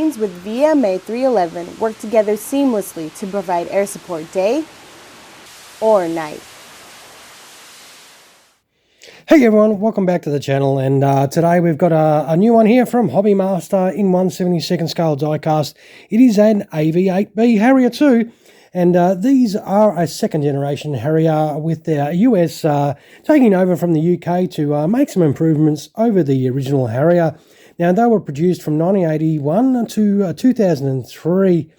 machines with VMA-311 work together seamlessly to provide air support day or night. Hey everyone, welcome back to the channel, and today we've got a new one here from Hobby Master in 1/72nd scale diecast. It is an AV-8B Harrier 2, and these are a second generation Harrier with their US taking over from the UK to make some improvements over the original Harrier. Now, they were produced from 1981 to 2003.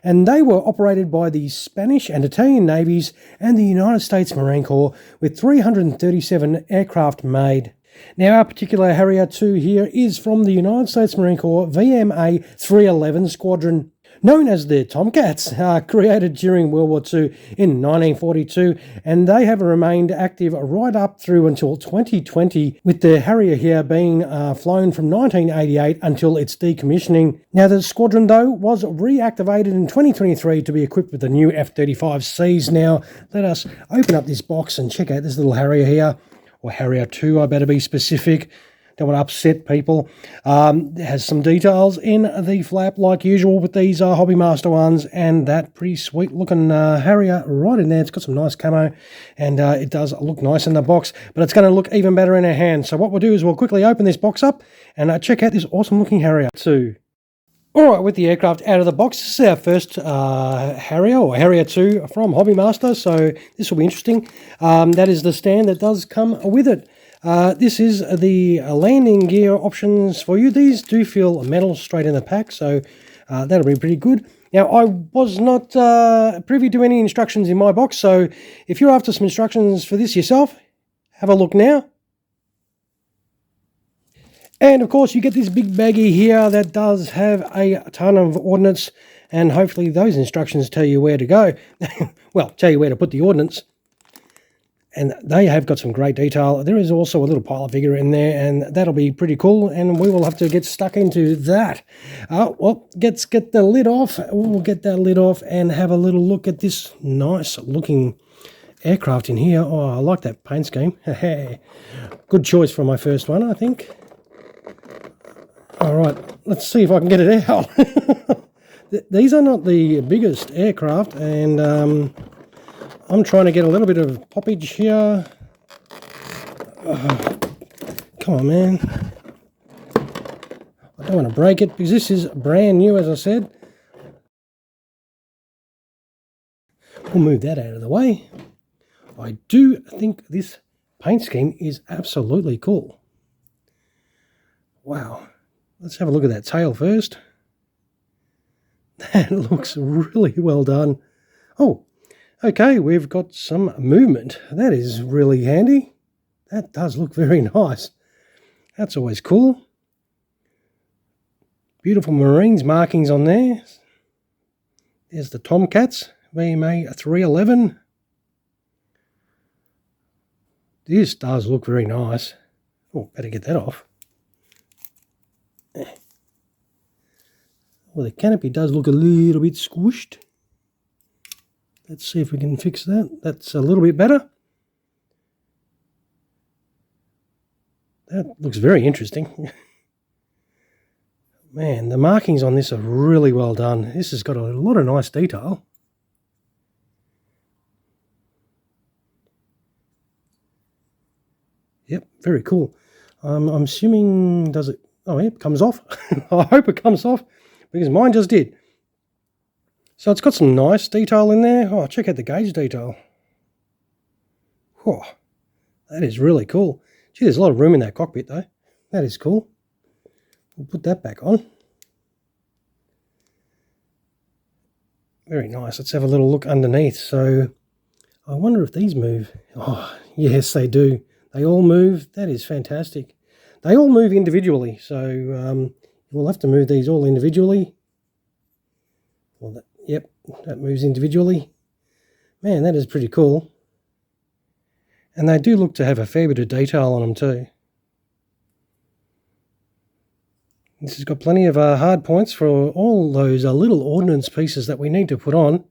And they were operated by the Spanish and Italian navies and the United States Marine Corps, with 337 aircraft made. Now, our particular Harrier 2 here is from the United States Marine Corps VMA-311 squadron, known as the Tomcats, created during World War II in 1942, and they have remained active right up through until 2020, with the Harrier here being flown from 1988 until its decommissioning. Now, the squadron, though, was reactivated in 2023 to be equipped with the new F-35Cs. Now, let us open up this box and check out this little Harrier here, or Harrier 2, I better be specific. Don't want to upset people. It has some details in the flap like usual with these Hobby Master ones, and that pretty sweet looking Harrier right in there. It's got some nice camo, and it does look nice in the box, but it's going to look even better in our hands. So what we'll do is we'll quickly open this box up and check out this awesome looking Harrier 2. Alright, with the aircraft out of the box, this is our first Harrier, or Harrier 2 from Hobby Master, so this will be interesting. That is the stand that does come with it. This is the landing gear options for you. These do feel metal straight in the pack, so that'll be pretty good. Now, I was not privy to any instructions in my box, so if you're after some instructions for this yourself, have a look now. And of course, you get this big baggie here that does have a ton of ordnance, and hopefully those instructions tell you where to go. Well, tell you where to put the ordnance. And they have got some great detail. There is also a little pilot figure in there, and that'll be pretty cool, and we will have to get stuck into that. Well, let's get the lid off. We'll get that lid off and have a little look at this nice looking aircraft in here. Oh, I like that paint scheme. Good choice for my first one, I think. All right, let's see if I can get it out. These are not the biggest aircraft, and I'm trying to get a little bit of poppage here. Come on, man. I don't want to break it because this is brand new, as I said. We'll move that out of the way. I do think this paint scheme is absolutely cool. Wow. Let's have a look at that tail first. That looks really well done. Oh, okay, we've got some movement. That is really handy. That does look very nice. That's always cool. Beautiful Marines markings on there. There's the Tomcats, VMA-311. This does look very nice. Oh, better get that off. Well, the canopy does look a little bit squished. Let's see if we can fix that. That's a little bit better. That looks very interesting. Man, the markings on this are really well done. This has got a lot of nice detail. Yep, very cool. I'm assuming, does it? Oh, yeah, it comes off. I hope it comes off, because mine just did. So it's got some nice detail in there. Oh, check out the gauge detail. Oh, that is really cool. Gee, there's a lot of room in that cockpit, though. That is cool. We'll put that back on. Very nice. Let's have a little look underneath. So I wonder if these move. Oh, yes, they do. They all move. That is fantastic. They all move individually, so we'll have to move these all individually. Well, yep, that moves individually. Man, that is pretty cool. And they do look to have a fair bit of detail on them too. This has got plenty of hard points for all those little ordnance pieces that we need to put on.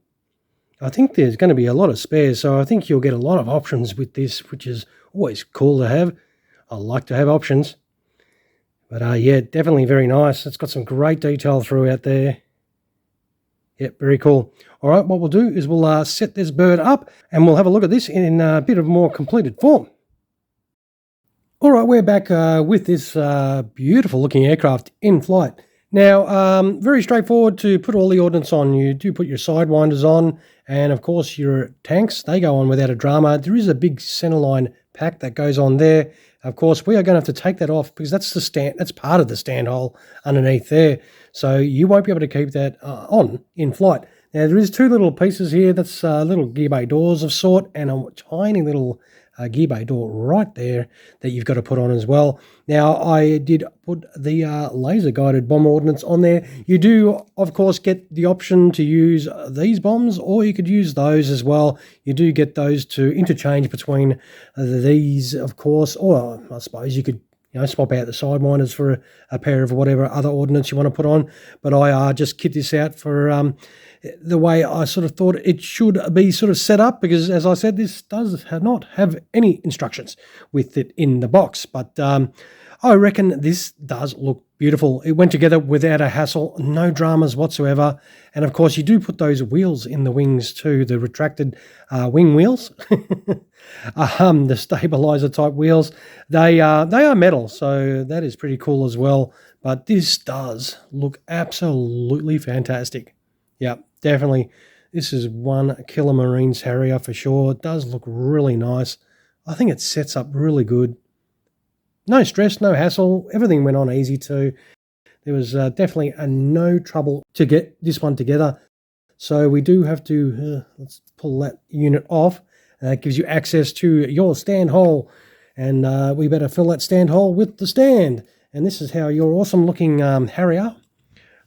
I think there's going to be a lot of spares, so I think you'll get a lot of options with this, which is always cool to have. I like to have options. But yeah, definitely very nice. It's got some great detail throughout there. Yep, very cool. All right, what we'll do is we'll set this bird up and we'll have a look at this in a bit of more completed form. All right, we're back with this beautiful looking aircraft in flight. Now, very straightforward to put all the ordnance on. You do put your sidewinders on, and of course your tanks, they go on without a drama. There is a big centerline pack that goes on there. Of course, we are going to have to take that off because that's part of the stand hole underneath there. So you won't be able to keep that on in flight. Now, there is two little pieces here. That's little gear bay doors of sort and a tiny little gear bay door right there that you've got to put on as well. Now, I did put the laser guided bomb ordnance on there. You do, of course, get the option to use these bombs, or you could use those as well. You do get those to interchange between these, of course, or I suppose you could swap out the sidewinders for a pair of whatever other ordnance you want to put on. But I just kit this out for the way I sort of thought it should be sort of set up, because as I said, this does not have any instructions with it in the box. But I reckon this does look beautiful. It went together without a hassle, no dramas whatsoever. And of course, you do put those wheels in the wings too, the retracted wing wheels, the stabilizer type wheels. They are metal, so that is pretty cool as well. But this does look absolutely fantastic. Yeah, definitely. This is one killer Marines Harrier for sure. It does look really nice. I think it sets up really good. No stress, no hassle. Everything went on easy too. There was definitely no trouble to get this one together. So we do have to, let's pull that unit off. That gives you access to your stand hole. And we better fill that stand hole with the stand. And this is how your awesome looking Harrier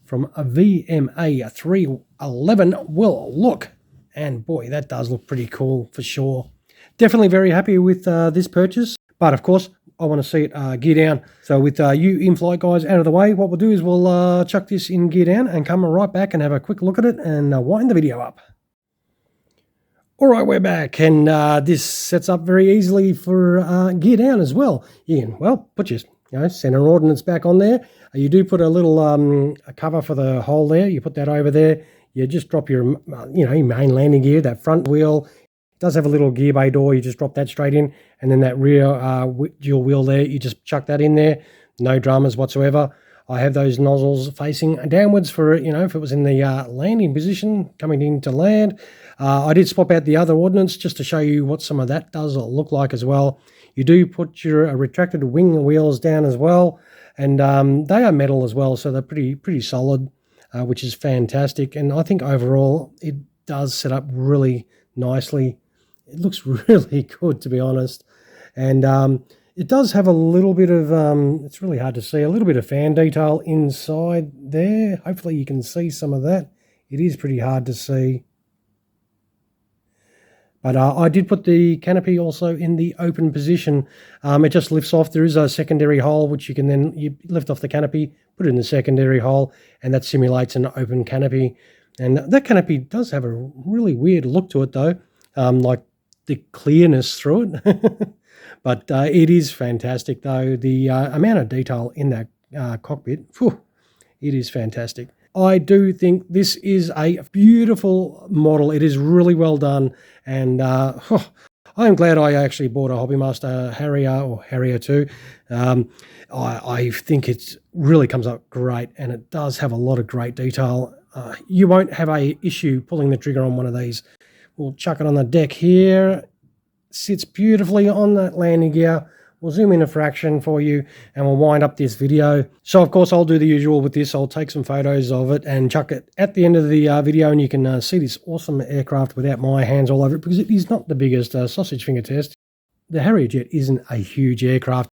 from a VMA-311 will look. And boy, that does look pretty cool for sure. Definitely very happy with this purchase. But of course, I want to see it gear down. So with you in-flight guys out of the way, what we'll do is we'll chuck this in gear down and come right back and have a quick look at it and wind the video up. All right, we're back, and this sets up very easily for gear down as well. You can, well, put your center ordnance back on there. You do put a little a cover for the hole there. You put that over there. You just drop your main landing gear, that front wheel. It does have a little gear bay door. You just drop that straight in, and then that rear dual wheel there, you just chuck that in there. No dramas whatsoever. I have those nozzles facing downwards for, if it was in the landing position coming in to land. I did swap out the other ordnance just to show you what some of that does look like as well. You do put your retracted wing wheels down as well, and they are metal as well, so they're pretty solid, which is fantastic. And I think overall it does set up really nicely. It looks really good, to be honest. And it does have a little bit of, it's really hard to see, a little bit of fan detail inside there. Hopefully you can see some of that. It is pretty hard to see. But I did put the canopy also in the open position. It just lifts off. There is a secondary hole, which you can then you lift off the canopy, put it in the secondary hole, and that simulates an open canopy. And that canopy does have a really weird look to it, though, like the clearness through it. But it is fantastic, though. The amount of detail in that cockpit, whew, it is fantastic. I do think this is a beautiful model. It is really well done, and I am glad I actually bought a Hobbymaster Harrier or Harrier 2. I think it really comes up great, and it does have a lot of great detail. You won't have a issue pulling the trigger on one of these. We'll chuck it on the deck here. Sits beautifully on that landing gear. We'll zoom in a fraction for you and we'll wind up this video. So of course I'll do the usual with this. I'll take some photos of it and chuck it at the end of the video, and you can see this awesome aircraft without my hands all over it, because it is not the biggest sausage finger test. The Harrier jet isn't a huge aircraft.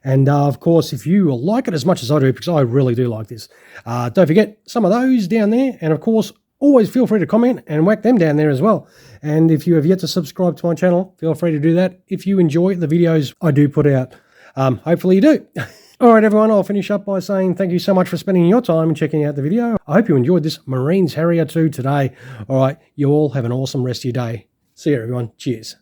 And of course, if you like it as much as I do, because I really do like this, don't forget some of those down there. And of course, always feel free to comment and whack them down there as well. And if you have yet to subscribe to my channel, feel free to do that if you enjoy the videos I do put out. Hopefully you do. All right, everyone, I'll finish up by saying thank you so much for spending your time and checking out the video. I hope you enjoyed this Marines Harrier 2 today. All right, you all have an awesome rest of your day. See you, everyone. Cheers.